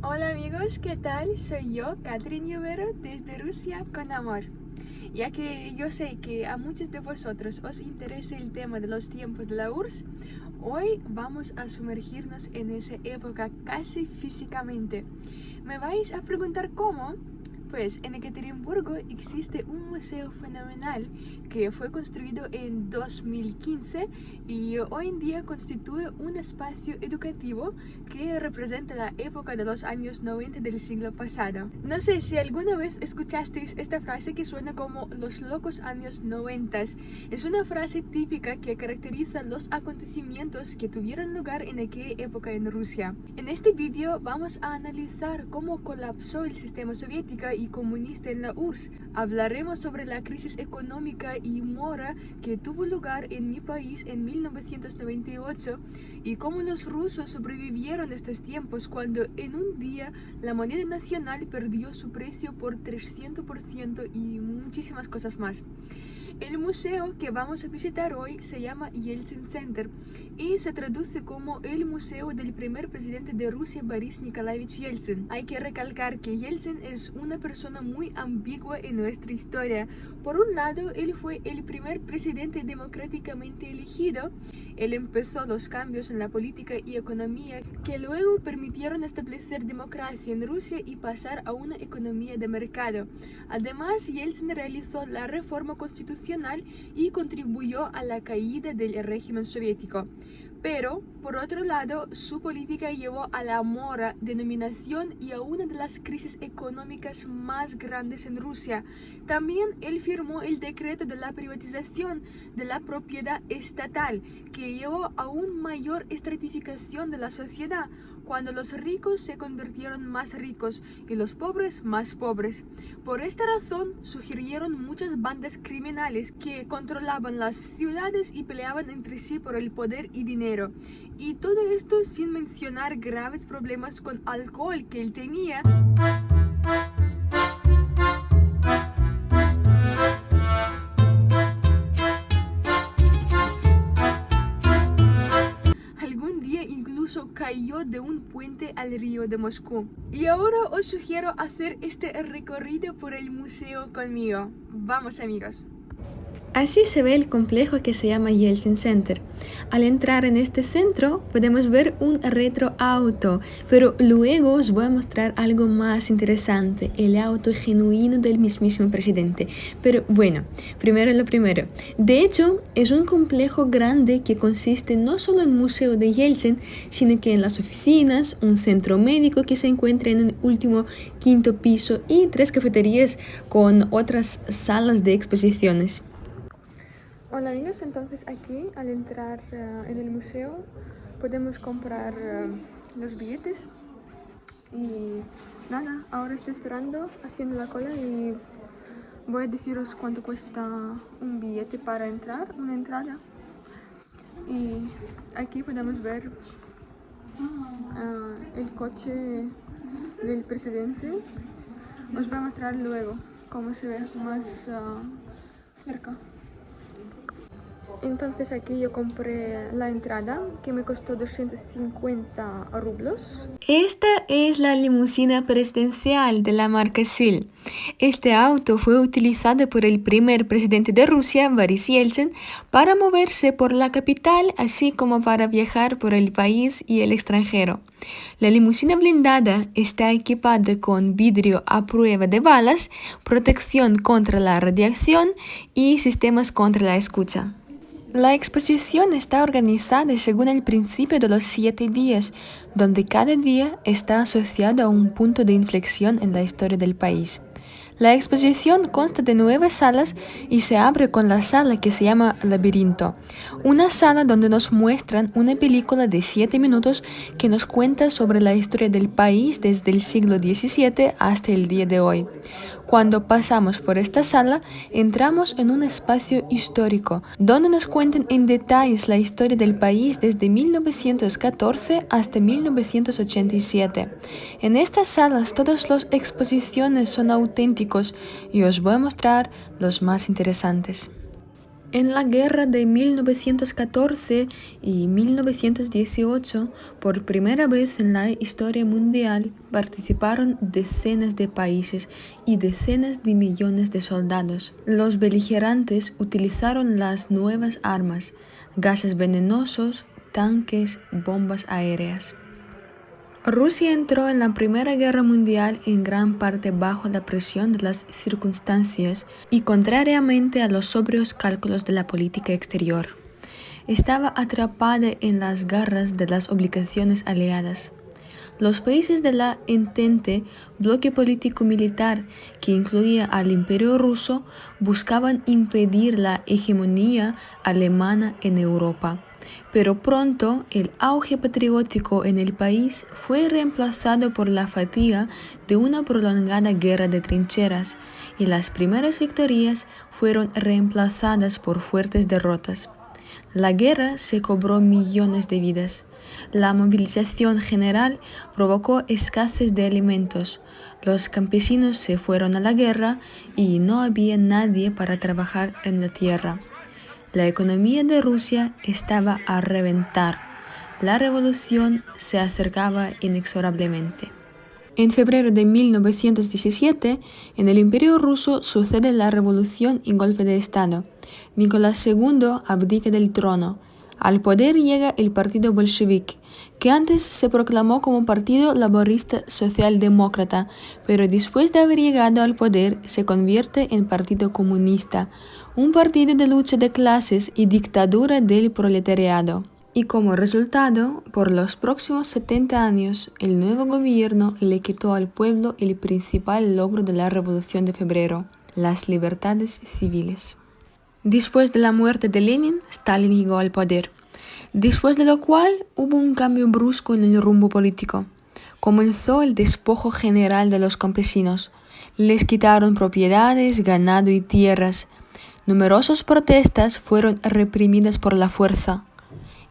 Hola amigos, ¿qué tal? Soy yo, Catherine Llovero, desde Rusia con amor. Ya que yo sé que a muchos de vosotros os interesa el tema de los tiempos de la URSS, hoy vamos a sumergirnos en esa época casi físicamente. ¿Me vais a preguntar cómo? Pues en Ekaterimburgo existe un museo fenomenal que fue construido en 2015 y hoy en día constituye un espacio educativo que representa la época de los años 90 del siglo pasado. No sé si alguna vez escuchasteis esta frase que suena como los locos años 90. Es una frase típica que caracteriza los acontecimientos que tuvieron lugar en aquella época en Rusia. En este vídeo vamos a analizar cómo colapsó el sistema soviético y comunista en la URSS. Hablaremos sobre la crisis económica y mora que tuvo lugar en mi país en 1998 y cómo los rusos sobrevivieron estos tiempos cuando en un día la moneda nacional perdió su precio por 300% y muchísimas cosas más. El museo que vamos a visitar hoy se llama Yeltsin Center y se traduce como el museo del primer presidente de Rusia, Boris Nikolaevich Yeltsin. Hay que recalcar que Yeltsin es una persona muy ambigua en nuestra historia. Por un lado, él fue el primer presidente democráticamente elegido. Él empezó los cambios en la política y economía que luego permitieron establecer democracia en Rusia y pasar a una economía de mercado. Además, Yeltsin realizó la reforma constitucional y contribuyó a la caída del régimen soviético. Pero, por otro lado, su política llevó a la mora, denominación y a una de las crisis económicas más grandes en Rusia. También él firmó el decreto de la privatización de la propiedad estatal, que llevó a una mayor estratificación de la sociedad, cuando los ricos se convirtieron más ricos y los pobres más pobres. Por esta razón surgieron muchas bandas criminales que controlaban las ciudades y peleaban entre sí por el poder y dinero. Y todo esto sin mencionar graves problemas con alcohol que él tenía. Algún día incluso cayó de un puente al río de Moscú. Y ahora os sugiero hacer este recorrido por el museo conmigo. Vamos amigos. Así se ve el complejo que se llama Yeltsin Center. Al entrar en este centro podemos ver un retroauto, pero luego os voy a mostrar algo más interesante, el auto genuino del mismísimo presidente. Pero bueno, primero lo primero. De hecho, es un complejo grande que consiste no solo en el museo de Yeltsin, sino que en las oficinas, un centro médico que se encuentra en el último quinto piso y 3 cafeterías con otras salas de exposiciones. Hola amigos, entonces aquí al entrar en el museo podemos comprar los billetes y nada, ahora estoy esperando haciendo la cola y voy a deciros cuánto cuesta un billete para entrar, una entrada. Y aquí podemos ver el coche del presidente. Os voy a mostrar luego cómo se ve más cerca. Entonces aquí yo compré la entrada que me costó 250 rublos. Esta es la limusina presidencial de la marca SIL. Este auto fue utilizado por el primer presidente de Rusia, Boris Yeltsin, para moverse por la capital, así como para viajar por el país y el extranjero. La limusina blindada está equipada con vidrio a prueba de balas, protección contra la radiación y sistemas contra la escucha. La exposición está organizada según el principio de los 7 días, donde cada día está asociado a un punto de inflexión en la historia del país. La exposición consta de 9 salas y se abre con la sala que se llama Laberinto, una sala donde nos muestran una película de 7 minutos que nos cuenta sobre la historia del país desde el siglo XVII hasta el día de hoy. Cuando pasamos por esta sala, entramos en un espacio histórico, donde nos cuentan en detalles la historia del país desde 1914 hasta 1987. En estas salas todas las exposiciones son auténticos y os voy a mostrar los más interesantes. En la guerra de 1914 y 1918, por primera vez en la historia mundial, participaron decenas de países y decenas de millones de soldados. Los beligerantes utilizaron las nuevas armas, gases venenosos, tanques, bombas aéreas. Rusia entró en la Primera Guerra Mundial en gran parte bajo la presión de las circunstancias y contrariamente a los sobrios cálculos de la política exterior. Estaba atrapada en las garras de las obligaciones aliadas. Los países de la Entente, bloque político-militar que incluía al Imperio ruso, buscaban impedir la hegemonía alemana en Europa. Pero pronto el auge patriótico en el país fue reemplazado por la fatiga de una prolongada guerra de trincheras, y las primeras victorias fueron reemplazadas por fuertes derrotas. La guerra se cobró millones de vidas. La movilización general provocó escasez de alimentos. Los campesinos se fueron a la guerra y no había nadie para trabajar en la tierra. La economía de Rusia estaba a reventar. La revolución se acercaba inexorablemente. En febrero de 1917, en el Imperio ruso sucede la revolución y golpe de Estado. Nicolás II abdica del trono. Al poder llega el Partido Bolchevique, que antes se proclamó como Partido Laborista Socialdemócrata, pero después de haber llegado al poder se convierte en Partido Comunista, un partido de lucha de clases y dictadura del proletariado. Y como resultado, por los próximos 70 años, el nuevo gobierno le quitó al pueblo el principal logro de la Revolución de Febrero, las libertades civiles. Después de la muerte de Lenin, Stalin llegó al poder, después de lo cual hubo un cambio brusco en el rumbo político. Comenzó el despojo general de los campesinos. Les quitaron propiedades, ganado y tierras. Numerosas protestas fueron reprimidas por la fuerza.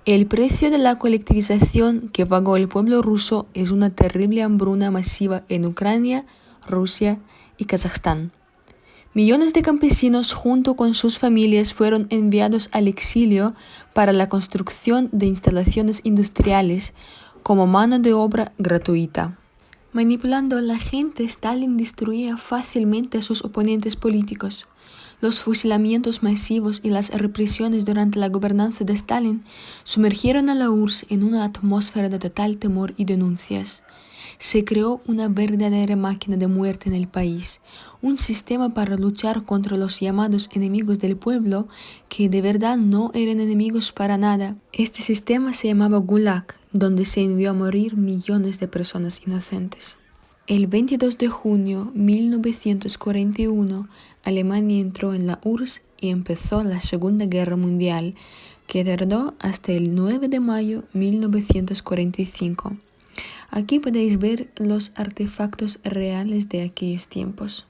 El precio de la colectivización que pagó el pueblo ruso es una terrible hambruna masiva en Ucrania, Rusia y Kazajstán. Millones de campesinos junto con sus familias fueron enviados al exilio para la construcción de instalaciones industriales como mano de obra gratuita. Manipulando a la gente, Stalin destruía fácilmente a sus oponentes políticos. Los fusilamientos masivos y las represiones durante la gobernanza de Stalin sumergieron a la URSS en una atmósfera de total temor y denuncias. Se creó una verdadera máquina de muerte en el país, un sistema para luchar contra los llamados enemigos del pueblo, que de verdad no eran enemigos para nada. Este sistema se llamaba Gulag, donde se envió a morir millones de personas inocentes. El 22 de junio de 1941, Alemania entró en la URSS y empezó la Segunda Guerra Mundial, que tardó hasta el 9 de mayo de 1945. Aquí podéis ver los artefactos reales de aquellos tiempos.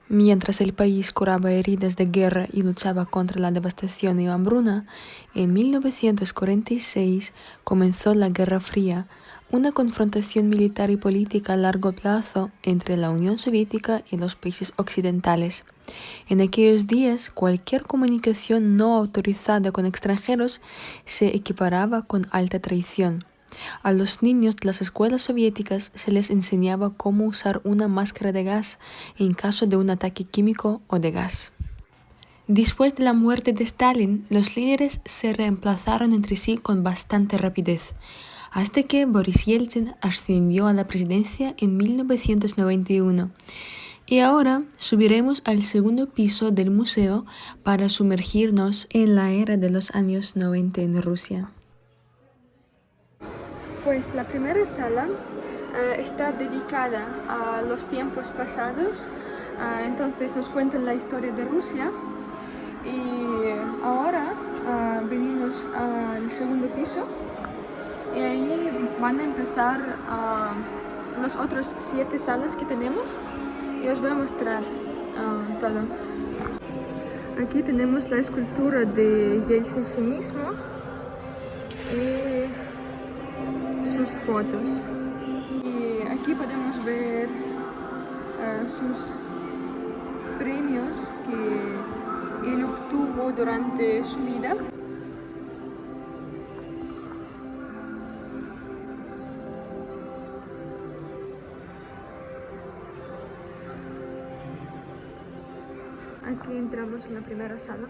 Mientras el país curaba heridas de guerra y luchaba contra la devastación y hambruna, en 1946 comenzó la Guerra Fría, una confrontación militar y política a largo plazo entre la Unión Soviética y los países occidentales. En aquellos días, cualquier comunicación no autorizada con extranjeros se equiparaba con alta traición. A los niños de las escuelas soviéticas se les enseñaba cómo usar una máscara de gas en caso de un ataque químico o de gas. Después de la muerte de Stalin, los líderes se reemplazaron entre sí con bastante rapidez, hasta que Boris Yeltsin ascendió a la presidencia en 1991. Y ahora subiremos al segundo piso del museo para sumergirnos en la era de los años 90 en Rusia. Pues la primera sala está dedicada a los tiempos pasados, entonces nos cuentan la historia de Rusia, y ahora venimos al segundo piso y ahí van a empezar los otros 7 salas que tenemos, y os voy a mostrar todo. Aquí tenemos la escultura de Yeltsin sí mismo y sus fotos. Y aquí podemos ver sus premios que él obtuvo durante su vida. Aquí entramos en la primera sala.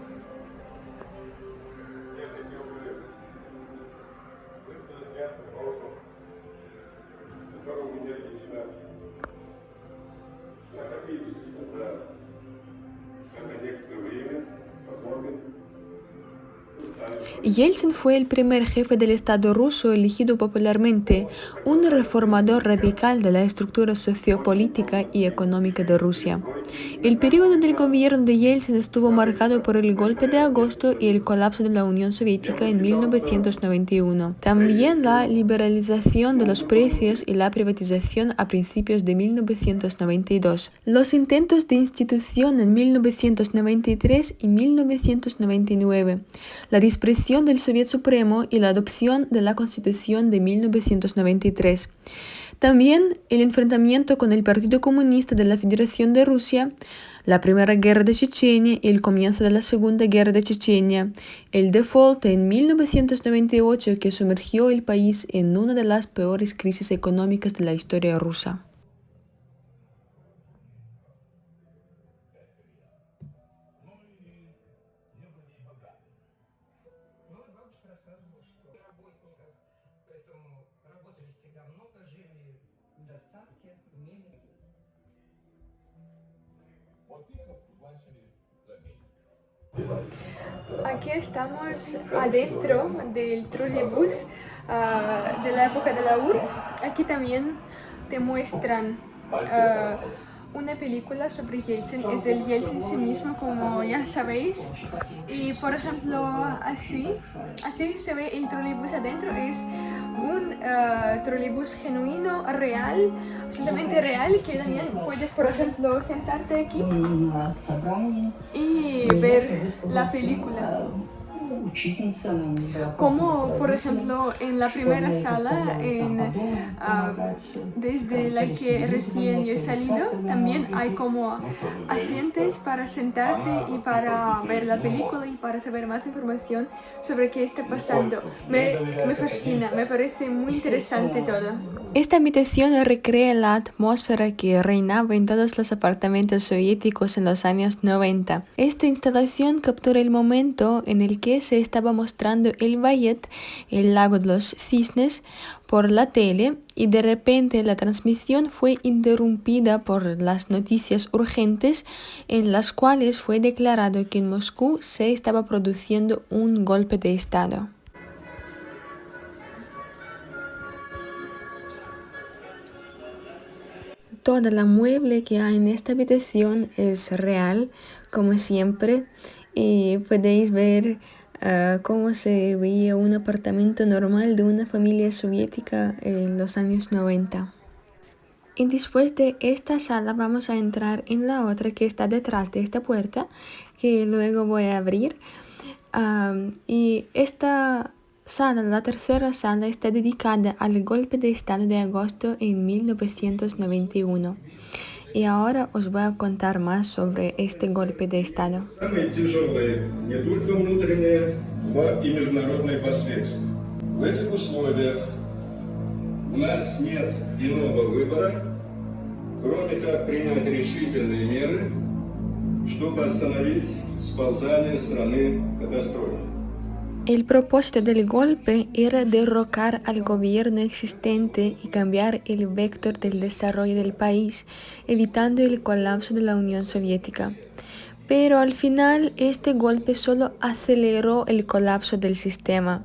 Yeltsin fue el primer jefe del Estado ruso elegido popularmente, un reformador radical de la estructura sociopolítica y económica de Rusia. El periodo del gobierno de Yeltsin estuvo marcado por el golpe de agosto y el colapso de la Unión Soviética en 1991. También la liberalización de los precios y la privatización a principios de 1992. Los intentos de institución en 1993 y 1999. La dispersión del Soviet Supremo y la adopción de la Constitución de 1993. También el enfrentamiento con el Partido Comunista de la Federación de Rusia, la Primera Guerra de Chechenia y el comienzo de la Segunda Guerra de Chechenia, el default en 1998 que sumergió el país en una de las peores crisis económicas de la historia rusa. Aquí estamos adentro del trolebús de la época de la URSS. Aquí también te muestran una película sobre Yeltsin, es el Yeltsin sí mismo, como ya sabéis. Y por ejemplo, así se ve el trolebús adentro. Es un trolebús genuino, real, absolutamente real, que también puedes, por ejemplo, sentarte aquí y ver la película. Como por ejemplo en la primera sala, desde la que recién yo he salido, también hay como asientos para sentarte y para ver la película y para saber más información sobre qué está pasando. Me fascina, me parece muy interesante todo. Esta habitación recrea la atmósfera que reinaba en todos los apartamentos soviéticos en los años 90. Esta instalación captura el momento en el que se estaba mostrando el ballet El lago de los cisnes por la tele y de repente la transmisión fue interrumpida por las noticias urgentes en las cuales fue declarado que en Moscú se estaba produciendo un golpe de Estado. Toda la mueble que hay en esta habitación es real, como siempre, y podéis ver cómo se veía un apartamento normal de una familia soviética en los años 90. Y después de esta sala vamos a entrar en la otra que está detrás de esta puerta, que luego voy a abrir. Y esta sala, la tercera sala, está dedicada al golpe de Estado de agosto en 1991. Y ahora os voy a contar más sobre este golpe de Estado. У нас нет иного выбора, кроме как принять решительные меры, чтобы остановить сползание страны к катастрофе. El propósito del golpe era derrocar al gobierno existente y cambiar el vector del desarrollo del país, evitando el colapso de la Unión Soviética. Pero al final, este golpe solo aceleró el colapso del sistema.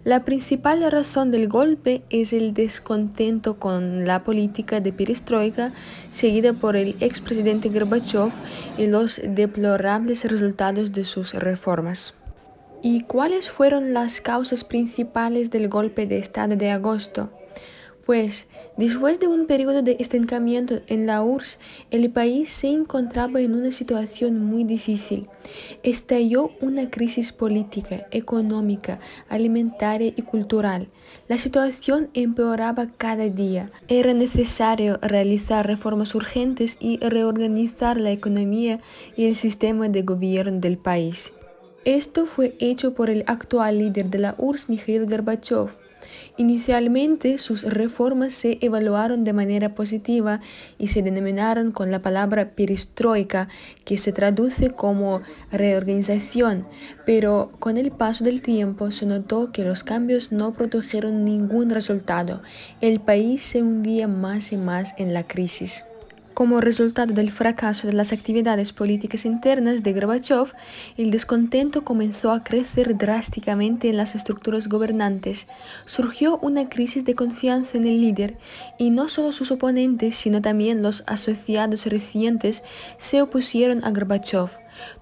La principal razón del golpe es el descontento con la política de perestroika seguida por el expresidente Gorbachev y los deplorables resultados de sus reformas. ¿Y cuáles fueron las causas principales del golpe de Estado de agosto? Pues, después de un periodo de estancamiento en la URSS, el país se encontraba en una situación muy difícil. Estalló una crisis política, económica, alimentaria y cultural. La situación empeoraba cada día. Era necesario realizar reformas urgentes y reorganizar la economía y el sistema de gobierno del país. Esto fue hecho por el actual líder de la URSS, Mikhail Gorbachev. Inicialmente, sus reformas se evaluaron de manera positiva y se denominaron con la palabra perestroika, que se traduce como reorganización, pero con el paso del tiempo se notó que los cambios no produjeron ningún resultado. El país se hundía más y más en la crisis. Como resultado del fracaso de las actividades políticas internas de Gorbachev, el descontento comenzó a crecer drásticamente en las estructuras gobernantes. Surgió una crisis de confianza en el líder, y no solo sus oponentes, sino también los asociados recientes se opusieron a Gorbachev.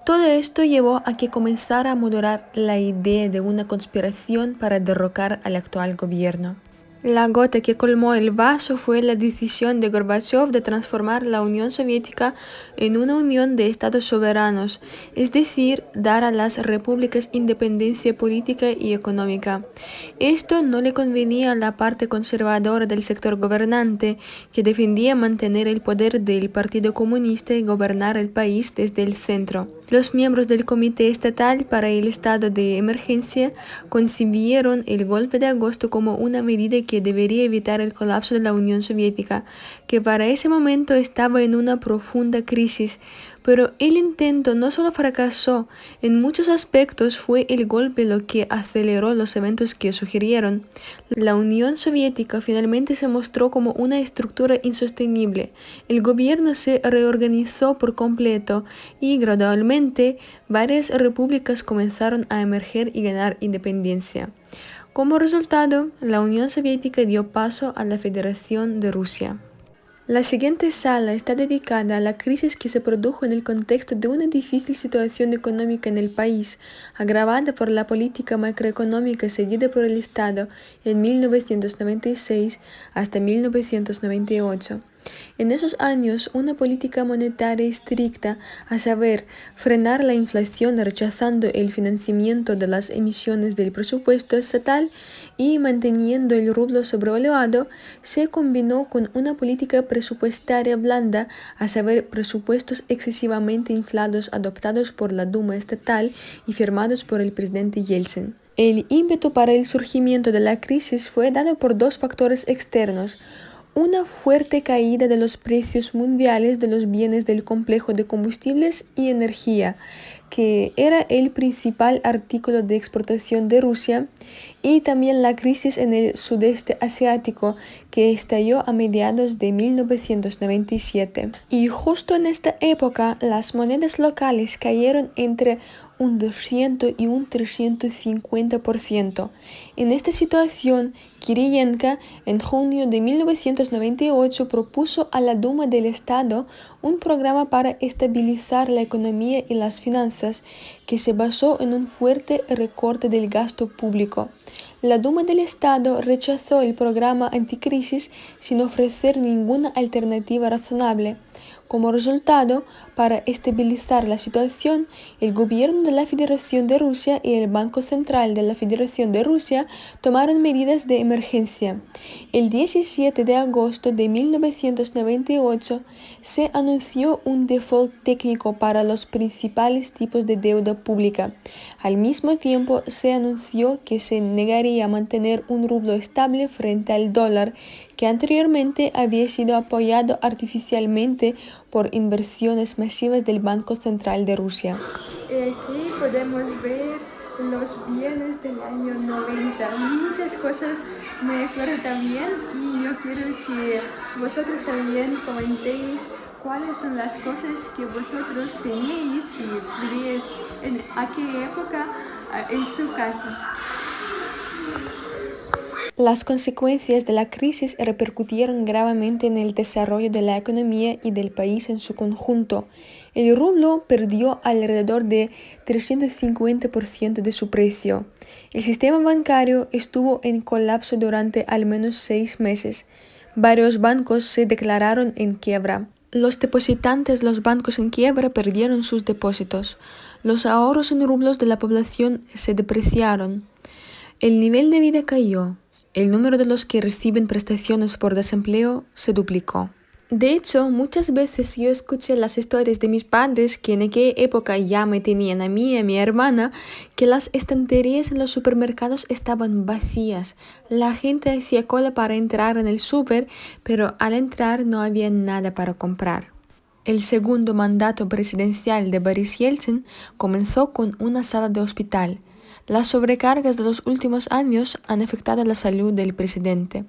Todo esto llevó a que comenzara a moderar la idea de una conspiración para derrocar al actual gobierno. La gota que colmó el vaso fue la decisión de Gorbachev de transformar la Unión Soviética en una unión de estados soberanos, es decir, dar a las repúblicas independencia política y económica. Esto no le convenía a la parte conservadora del sector gobernante, que defendía mantener el poder del Partido Comunista y gobernar el país desde el centro. Los miembros del Comité Estatal para el Estado de Emergencia concibieron el golpe de agosto como una medida que debería evitar el colapso de la Unión Soviética, que para ese momento estaba en una profunda crisis. Pero el intento no solo fracasó, en muchos aspectos fue el golpe lo que aceleró los eventos que sugirieron. La Unión Soviética finalmente se mostró como una estructura insostenible. El gobierno se reorganizó por completo y gradualmente varias repúblicas comenzaron a emerger y ganar independencia. Como resultado, la Unión Soviética dio paso a la Federación de Rusia. La siguiente sala está dedicada a la crisis que se produjo en el contexto de una difícil situación económica en el país, agravada por la política macroeconómica seguida por el Estado en 1996 hasta 1998. En esos años, una política monetaria estricta, a saber, frenar la inflación rechazando el financiamiento de las emisiones del presupuesto estatal y manteniendo el rublo sobrevaluado, se combinó con una política presupuestaria blanda, a saber, presupuestos excesivamente inflados adoptados por la Duma estatal y firmados por el presidente Yeltsin. El ímpetu para el surgimiento de la crisis fue dado por dos factores externos: una fuerte caída de los precios mundiales de los bienes del complejo de combustibles y energía, que era el principal artículo de exportación de Rusia, y también la crisis en el sudeste asiático, que estalló a mediados de 1997. Y justo en esta época, las monedas locales cayeron entre un 200 y un 350%. En esta situación, Kiriyenko en junio de 1998 propuso a la Duma del Estado un programa para estabilizar la economía y las finanzas, que se basó en un fuerte recorte del gasto público. La Duma del Estado rechazó el programa anticrisis sin ofrecer ninguna alternativa razonable. Como resultado, para estabilizar la situación, el gobierno de la Federación de Rusia y el Banco Central de la Federación de Rusia tomaron medidas de emergencia. El 17 de agosto de 1998 se anunció un default técnico para los principales tipos de deuda pública. Al mismo tiempo, se anunció que se negaría a mantener un rublo estable frente al dólar, que anteriormente había sido apoyado artificialmente por inversiones masivas del Banco Central de Rusia. Aquí podemos ver los bienes del año 90. Muchas cosas me acuerdo también, y yo quiero que vosotros también comentéis cuáles son las cosas que vosotros tenéis y vivíais en aquella época en su casa. Las consecuencias de la crisis repercutieron gravemente en el desarrollo de la economía y del país en su conjunto. El rublo perdió alrededor de 350% de su precio. El sistema bancario estuvo en colapso durante al menos 6 meses. Varios bancos se declararon en quiebra. Los depositantes de los bancos en quiebra perdieron sus depósitos. Los ahorros en rublos de la población se depreciaron. El nivel de vida cayó. El número de los que reciben prestaciones por desempleo se duplicó. De hecho, muchas veces yo escuché las historias de mis padres que en aquella época ya me tenían a mí y a mi hermana, que las estanterías en los supermercados estaban vacías. La gente hacía cola para entrar en el súper, pero al entrar no había nada para comprar. El segundo mandato presidencial de Boris Yeltsin comenzó con una sala de hospital. Las sobrecargas de los últimos años han afectado la salud del presidente.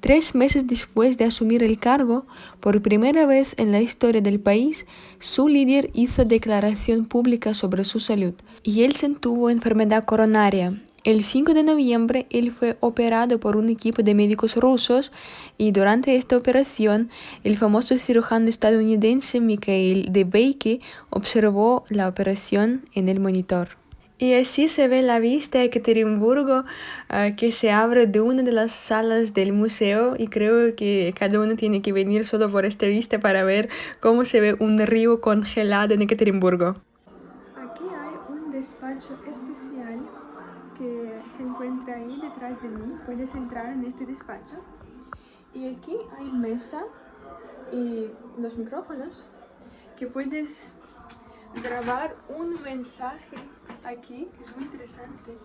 3 meses después de asumir el cargo, por primera vez en la historia del país, su líder hizo declaración pública sobre su salud. Yeltsin tuvo enfermedad coronaria. El 5 de noviembre, él fue operado por un equipo de médicos rusos y durante esta operación, el famoso cirujano estadounidense Mikhail Debicki observó la operación en el monitor. Y así se ve la vista de Ekaterimburgo que se abre de una de las salas del museo y creo que cada uno tiene que venir solo por esta vista para ver cómo se ve un río congelado en Ekaterimburgo. Aquí hay un despacho especial que se encuentra ahí detrás de mí. Puedes entrar en este despacho y aquí hay mesa y los micrófonos que puedes grabar un mensaje aquí, es muy interesante.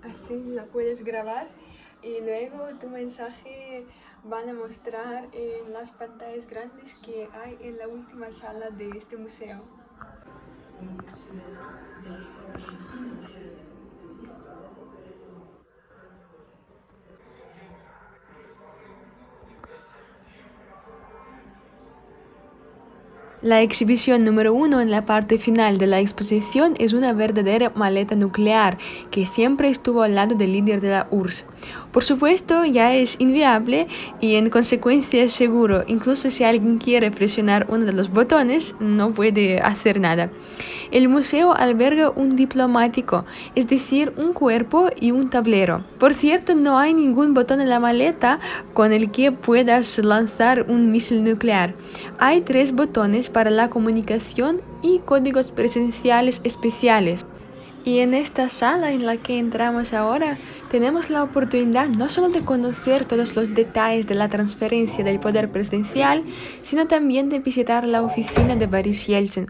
Así lo puedes grabar y luego tu mensaje van a mostrar en las pantallas grandes que hay en la última sala de este museo. La exhibición número 1 en la parte final de la exposición es una verdadera maleta nuclear que siempre estuvo al lado del líder de la URSS. Por supuesto, ya es inviable y en consecuencia es seguro. Incluso si alguien quiere presionar uno de los botones, no puede hacer nada. El museo alberga un diplomático, es decir, un cuerpo y un tablero. Por cierto, no hay ningún botón en la maleta con el que puedas lanzar un misil nuclear. Hay 3 botones para la comunicación y códigos presenciales especiales. Y en esta sala en la que entramos ahora, tenemos la oportunidad no solo de conocer todos los detalles de la transferencia del poder presidencial, sino también de visitar la oficina de Boris Yeltsin.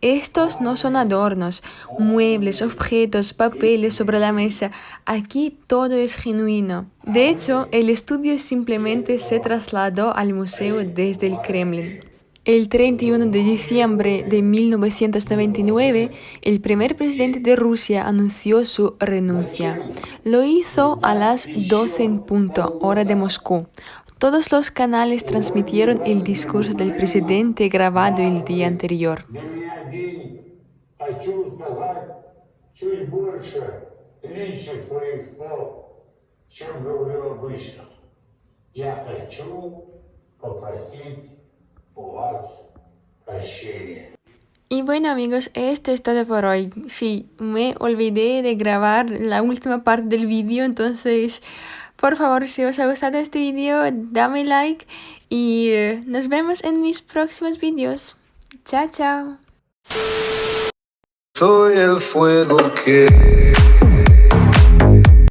Estos no son adornos, muebles, objetos, papeles sobre la mesa. Aquí todo es genuino. De hecho, el estudio simplemente se trasladó al museo desde el Kremlin. El 31 de diciembre de 1999, el primer presidente de Rusia anunció su renuncia. Lo hizo a las 12 en punto, hora de Moscú. Todos los canales transmitieron el discurso del presidente grabado el día anterior. Y bueno amigos, esto es todo por hoy. Sí, me olvidé de grabar la última parte del vídeo, entonces por favor, si os ha gustado este vídeo, dame like y nos vemos en mis próximos vídeos. Chao, chao. Soy el fuego que